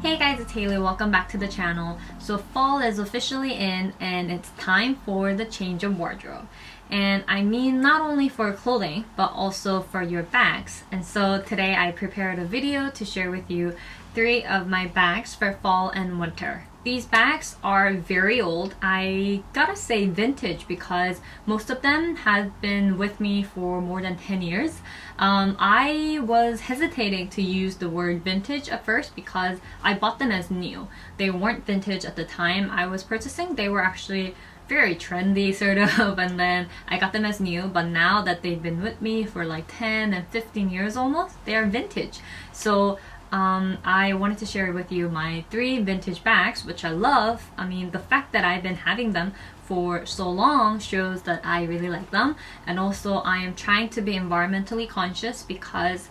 Hey guys, it's Haley. Welcome back to the channel. So fall is officially in and it's time for the change of wardrobe. And I mean not only for clothing, but also for your bags. And so today I prepared a video to share with you 3 of my bags for fall and winter. These bags are very old. I gotta say vintage because most of them have been with me for more than 10 years. I was hesitating to use the word vintage at first because I bought them as new. They weren't vintage at the time I was purchasing. They were actually very trendy sort of, and then I got them as new, but now that they've been with me for like 10 and 15 years almost, they are vintage. So I wanted to share with you my 3 vintage bags, which I love. I mean, the fact that I've been having them for so long shows that I really like them. And also I am trying to be environmentally conscious because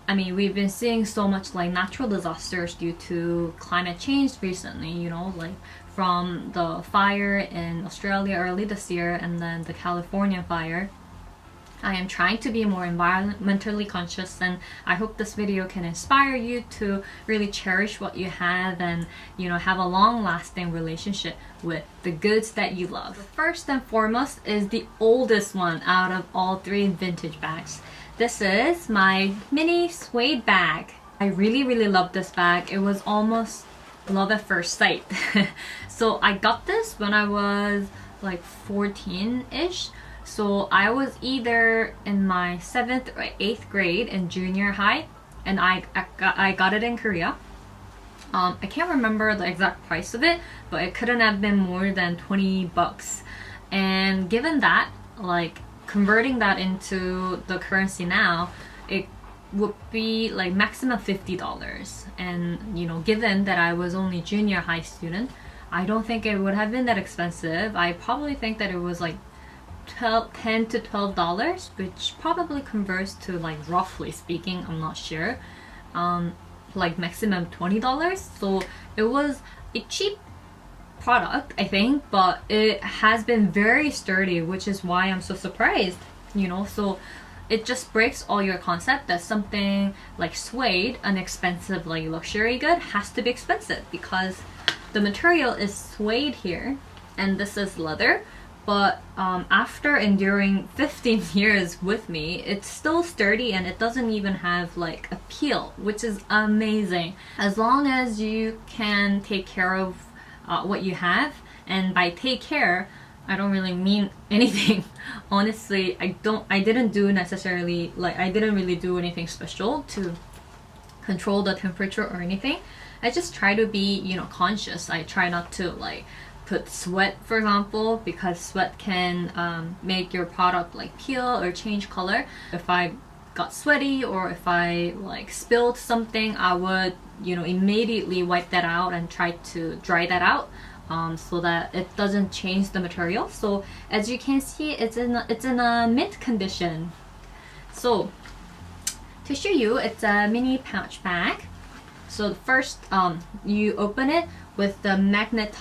I mean, we've been seeing so much like natural disasters due to climate change recently, you know, like from the fire in Australia early this year and then the California fire. I am trying to be more environmentally conscious, and I hope this video can inspire you to really cherish what you have and, you know, have a long-lasting relationship with the goods that you love. First and foremost is the oldest one out of all 3 vintage bags. This is my mini suede bag. I really love this bag. It was almost love at first sight. So I got this when I was like 14-ish. So I was either in my 7th or 8th grade in junior high, and I got it in Korea. I can't remember the exact price of it, but it couldn't have been more than 20 bucks. And given that, like converting that into the currency now, it would be like maximum $50. And you know, given that I was only junior high student, I don't think it would have been that expensive. I probably think that it was like $10 to $12, which probably converts to, like, roughly speaking, I'm not sure, like maximum $20. So it was a cheap product, I think, but it has been very sturdy, which is why I'm so surprised, you know. So it just breaks all your concept that something like suede, an expensive like luxury good, has to be expensive, because the material is suede here and this is leather. But after enduring 15 years with me, it's still sturdy and it doesn't even have like a peel, which is amazing. As long as you can take care of what you have, and by take care, I don't really mean anything. Honestly, I didn't really do anything special to control the temperature or anything. I just try to be, you know, conscious. I try not to like put sweat, for example, because sweat can make your product like peel or change color. If I got sweaty or if I like spilled something, I would, you know, immediately wipe that out and try to dry that out so that it doesn't change the material. So as you can see, it's in a mint condition. So to show you, it's a mini pouch bag. So first you open it with the magnet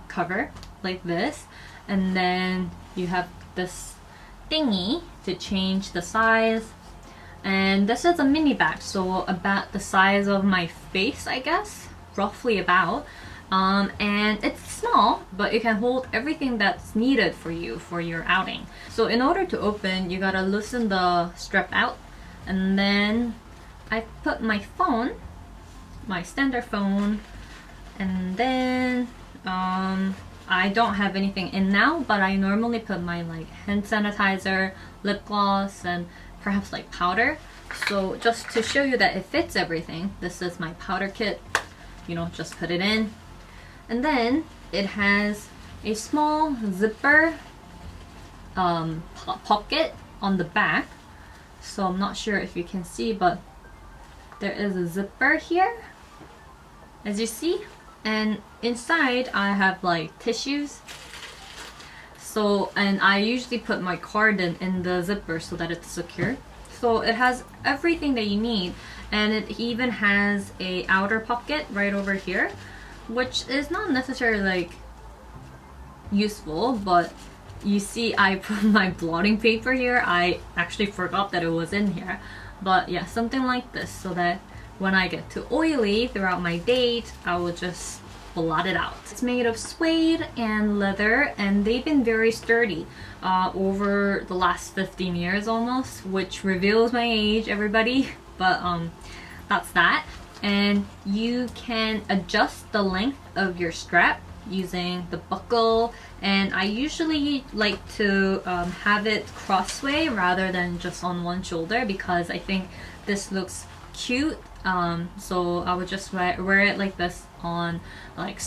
cover like this, and then you have this thingy to change the size. And this is a mini bag, so about the size of my face, I guess, roughly about. And it's small, but it can hold everything that's needed for you for your outing. So in order to open, you gotta loosen the strap out, and then I put my phone, my standard phone, and then I don't have anything in now, but I normally put my like hand sanitizer, lip gloss, and perhaps like powder. So just to show you that it fits everything, this is my powder kit, you know, just put it in. And then it has a small zipper pocket on the back. So I'm not sure if you can see, but there is a zipper here, as you see. And inside I have like tissues. So, and I usually put my card in the zipper so that it's secure. So it has everything that you need, and it even has a outer pocket right over here, which is not necessarily like useful, but you see I put my blotting paper here. I actually forgot that it was in here, but yeah, something like this so that when I get too oily throughout my date, I will just blot it out. It's made of suede and leather, and they've been very sturdy over the last 15 years almost, which reveals my age, everybody. But that's that. And you can adjust the length of your strap using the buckle, and I usually like to have it crossway rather than just on one shoulder because I think this looks cute. So I would just wear it like this on like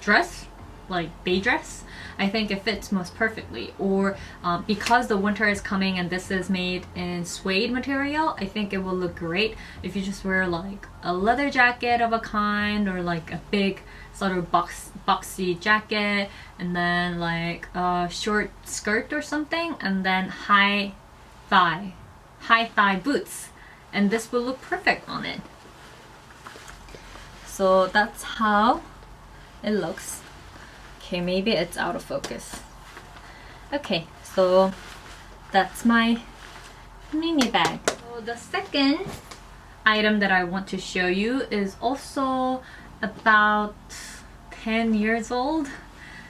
dress, like day dress. I think it fits most perfectly. Or because the winter is coming and this is made in suede material, I think it will look great if you just wear like a leather jacket of a kind, or like a big sort of boxy jacket, and then like a short skirt or something, and then high thigh boots, and this will look perfect on it. So that's how it looks. Okay, maybe it's out of focus. Okay, so that's my mini bag. So the second item that I want to show you is also about 10 years old.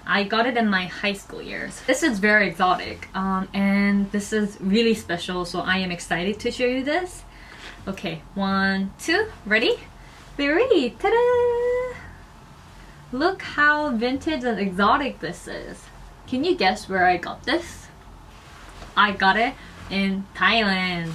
I got it in my high school years. This is very exotic, and this is really special, so I am excited to show you this. Okay, 1, 2, ready? 3, ta-da! Look how vintage and exotic this is. Can you guess where I got this? I got it in Thailand.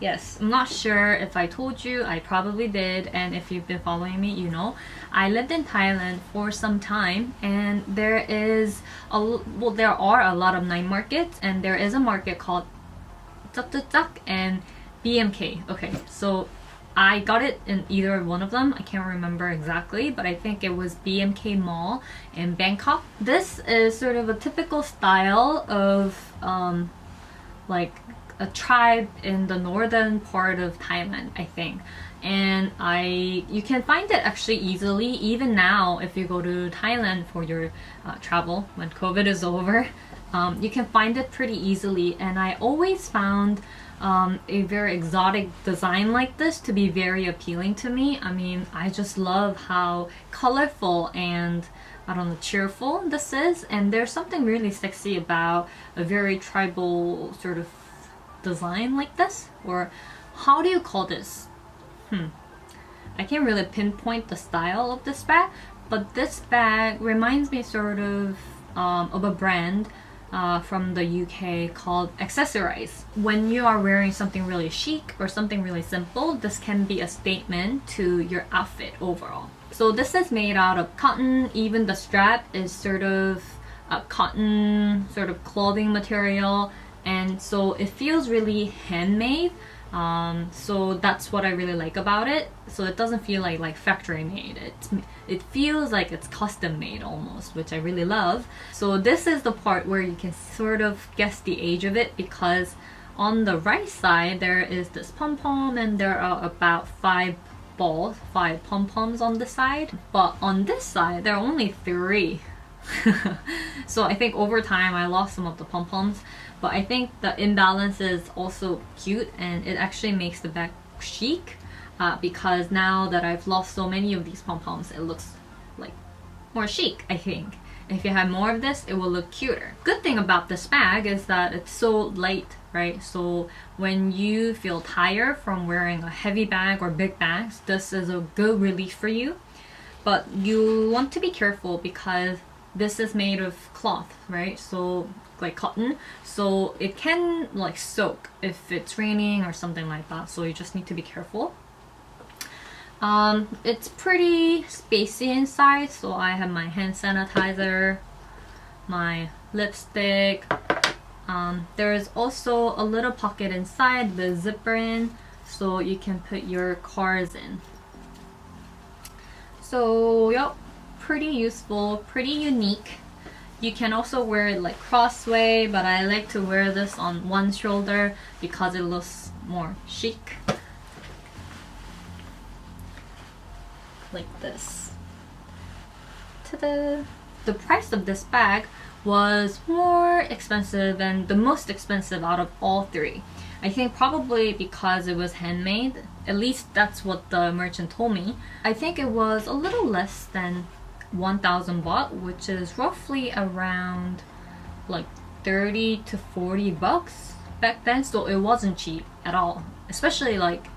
Yes, I'm not sure if I told you, I probably did, and if you've been following me, you know. I lived in Thailand for some time, and there are a lot of night markets, and there is a market called Tuk and BMK. Okay, so I got it in either one of them. I can't remember exactly, but I think it was BMK Mall in Bangkok. This is sort of a typical style of like a tribe in the northern part of Thailand, I think. And you can find it actually easily even now if you go to Thailand for your travel when COVID is over. You can find it pretty easily, and I always found a very exotic design like this to be very appealing to me. I mean, I just love how colorful and, I don't know, cheerful this is, and there's something really sexy about a very tribal sort of design like this. Or how do you call this? I can't really pinpoint the style of this bag, but this bag reminds me sort of a brand from the UK called Accessorize. When you are wearing something really chic or something really simple, this can be a statement to your outfit overall. So this is made out of cotton. Even the strap is sort of a cotton sort of clothing material, and so it feels really handmade. So that's what I really like about it. So it doesn't feel like factory made. It feels like it's custom made almost, which I really love. So this is the part where you can sort of guess the age of it, because on the right side there is this pom-pom, and there are about 5 pom-poms on the side. But on this side there are only 3. So I think over time I lost some of the pom-poms, but I think the imbalance is also cute, and it actually makes the bag chic, because now that I've lost so many of these pom-poms, it looks like more chic, I think. If you have more of this, it will look cuter. Good thing about this bag is that it's so light, right? So when you feel tired from wearing a heavy bag or big bags, this is a good relief for you. But you want to be careful because this is made of cloth, right? So like cotton, so it can like soak if it's raining or something like that, so you just need to be careful. It's pretty spacey inside, so I have my hand sanitizer, my lipstick. There is also a little pocket inside with a zipper in, so you can put your cards in. So yep, pretty useful, pretty unique. You can also wear it like crossway, but I like to wear this on one shoulder because it looks more chic. Like this. Ta-da! The price of this bag was more expensive and the most expensive out of all 3. I think probably because it was handmade, At least that's what the merchant told me. I think it was a little less than 1,000 baht, which is roughly around like 30 to 40 bucks back then, so it wasn't cheap at all. Especially like,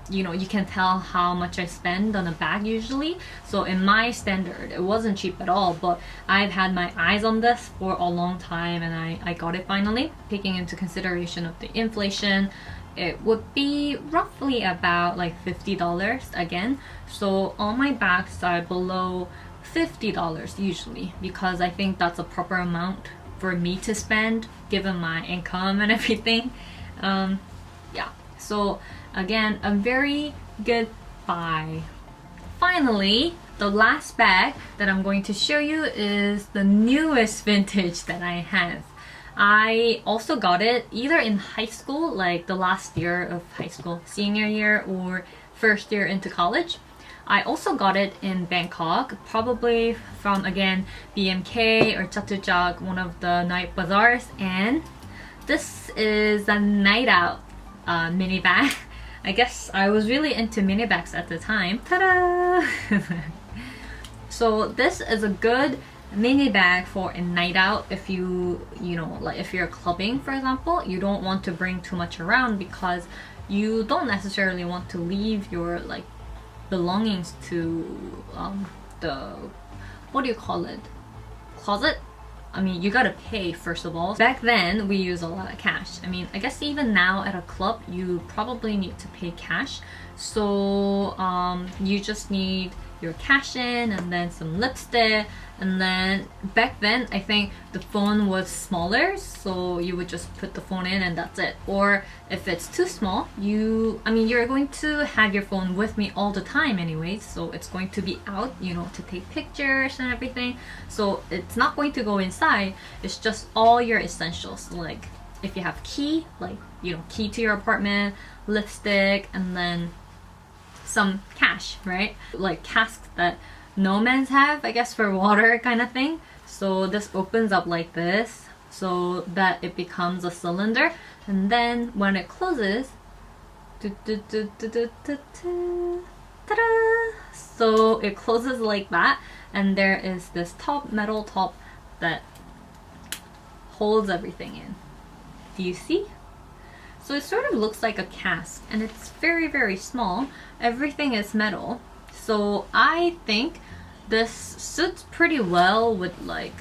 you know, you can tell how much I spend on a bag usually. So in my standard, it wasn't cheap at all, but I've had my eyes on this for a long time and I got it finally. Taking into consideration of the inflation, it would be roughly about like $50 again. So all my bags are below $50 usually, because I think that's a proper amount for me to spend given my income and everything. Yeah, so again, a very good buy. Finally, the last bag that I'm going to show you is the newest vintage that I have. I also got it either in high school, like the last year of high school, senior year, or first year into college. I also got it in Bangkok, probably from, again, BMK or Chatuchak, one of the night bazaars. And this is a night out mini bag. I guess I was really into mini bags at the time. Ta-da! So this is a good mini bag for a night out. If you know, like if you're clubbing, for example, you don't want to bring too much around because you don't necessarily want to leave your like belongings to the, what do you call it, closet? I mean, you gotta pay first of all. Back then, we use a lot of cash. I mean, I guess even now at a club, you probably need to pay cash. So you just need your cash in and then some lipstick. And then back then, I think the phone was smaller, so you would just put the phone in and that's it. Or if it's too small, you're going to have your phone with me all the time anyways, so it's going to be out, you know, to take pictures and everything. So it's not going to go inside. It's just all your essentials, like if you have key, like, you know, key to your apartment, lipstick, and then some cash, right? Like casks that nomads have, I guess, for water kind of thing. So this opens up like this so that it becomes a cylinder, and then when it closes, so it closes like that, and there is this top, metal top, that holds everything in. Do you see? So it sort of looks like a cask, and it's very, very small. Everything is metal. So I think this suits pretty well with like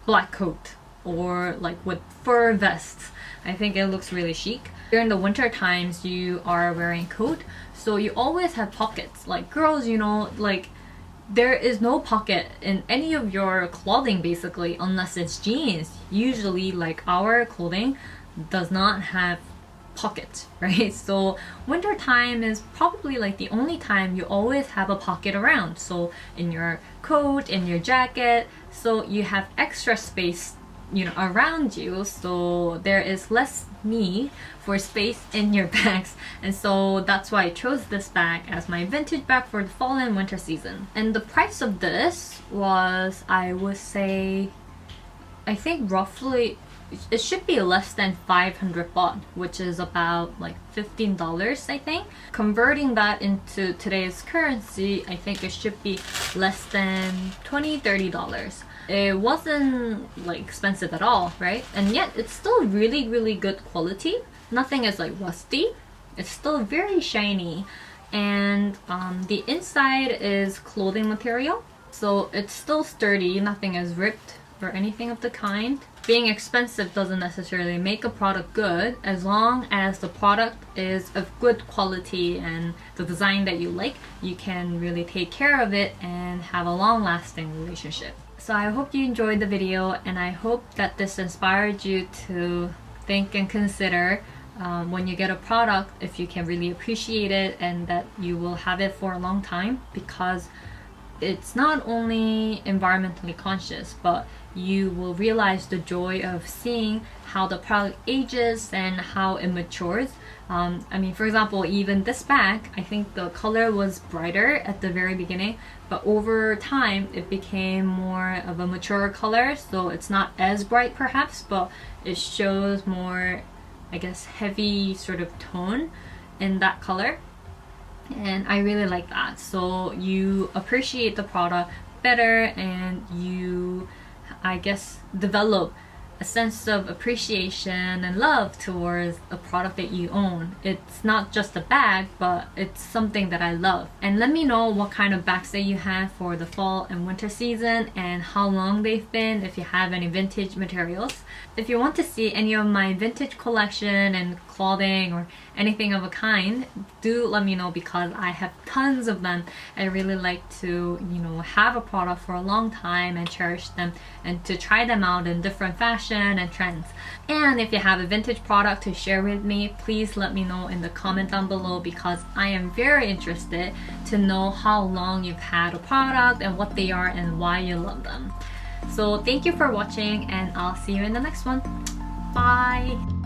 black coat or like with fur vests. I think it looks really chic. During the winter times, you are wearing coat, so you always have pockets. Like girls, you know, like there is no pocket in any of your clothing basically, unless it's jeans. Usually, like our clothing does not have pockets, right? So winter time is probably like the only time you always have a pocket around. So in your coat, in your jacket, so you have extra space, you know, around you, so there is less need for space in your bags. And so that's why I chose this bag as my vintage bag for the fall and winter season. And the price of this was, I would say, I think roughly it should be less than 500 baht, which is about like $15, I think. Converting that into today's currency, I think it should be less than $20-30. It wasn't like expensive at all, right? And yet it's still really, really good quality. Nothing is like rusty. It's still very shiny. And the inside is clothing material, so it's still sturdy. Nothing is ripped or anything of the kind. Being expensive doesn't necessarily make a product good, as long as the product is of good quality and the design that you like, you can really take care of it and have a long-lasting relationship. So I hope you enjoyed the video, and I hope that this inspired you to think and consider when you get a product, if you can really appreciate it and that you will have it for a long time, because it's not only environmentally conscious, but you will realize the joy of seeing how the product ages and how it matures. I mean, for example, even this bag, I think the color was brighter at the very beginning, but over time it became more of a mature color, so it's not as bright perhaps, but it shows more, I guess, heavy sort of tone. in that color. And I really like that. So you appreciate the product better and you, I guess, develop a sense of appreciation and love towards a product that you own. It's not just a bag, but it's something that I love. And let me know what kind of bags that you have for the fall and winter season and how long they've been, if you have any vintage materials. If you want to see any of my vintage collection and clothing or anything of a kind, do let me know because I have tons of them. I really like to, have a product for a long time and cherish them and to try them out in different fashion and trends. And if you have a vintage product to share with me, please let me know in the comment down below because I am very interested to know how long you've had a product and what they are and why you love them. So thank you for watching and I'll see you in the next one. Bye!